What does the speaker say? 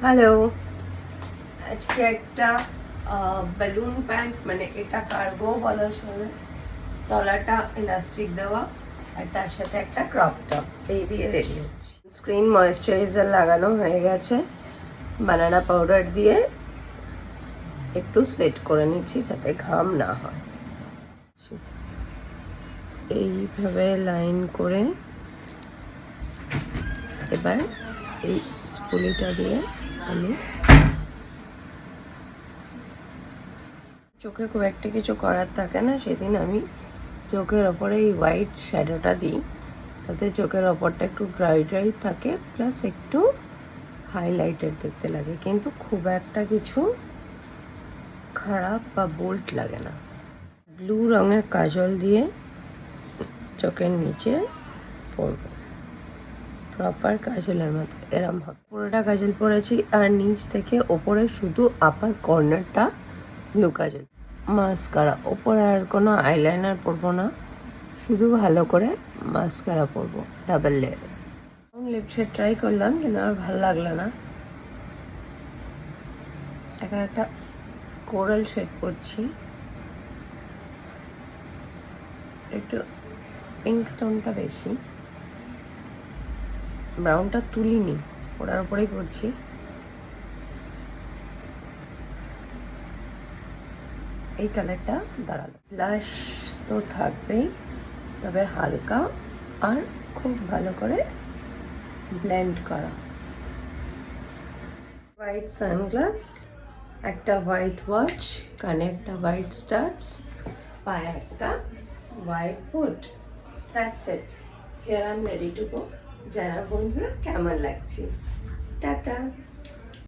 Hello, আজকে একটা balloon pant, মানে এটা কার্গো বলা চলে, তলাটা ইলাস্টিক দেওয়া আর তার সাথে একটা ক্রপ টপ, এই দিয়ে রেডি হচ্ছে। স্ক্রিন ময়েশ্চারাইজার লাগানো হয়ে গেছে, বানানা পাউডার দিয়ে একটু সেট করে নিচ্ছি যাতে ঘাম না হয়। এইভাবে লাইন করে এবার এই স্পুলিটা দিয়ে আমি চোখে খুব একটা কিছু করার থাকে না, সেদিন আমি চোখের ওপরে এই হোয়াইট শ্যাডোটা দিই, তাতে চোখের ওপরটা একটু ড্রাই ড্রাই থাকে, প্লাস একটু হাইলাইটেড দেখতে লাগে, কিন্তু খুব একটা কিছু খারাপ বা বোল্ড লাগে না। ব্লু রঙের কাজল দিয়ে চোখের নিচে পরবো, প্রপার কাজলের মতো এরম হবে। পুরোটা কাজল পরেছি আর নিচ থেকে ওপরে শুধু আপার কর্নারটা ব্লু কাজল। মাস্কারা, ওপরে আর কোনো আইলাইনার পরবো না, শুধু ভালো করে মাস্কারা পরবো double layer. Lip shade try করলাম কিন্তু আমার ভালো লাগলো না। এখন একটা কোরাল শেড করছি, একটু পিঙ্ক টোনটা বেশি, ব্রাউনটা তুলিনি, ওটার উপরেই করছি। এই কালারটা দাঁড়ালো। ব্লাশ তো থাকবেই, তবে হালকা আর খুব ভালো করে ব্লেন্ড করা। হোয়াইট সানগ্লাস, একটা হোয়াইট ওয়াচ, কানে একটা হোয়াইট স্টাডস, পায়ে একটা white boot. That's it, here I am ready to go. জানা বন্ধুরা কেমন লাগছে? টাটা।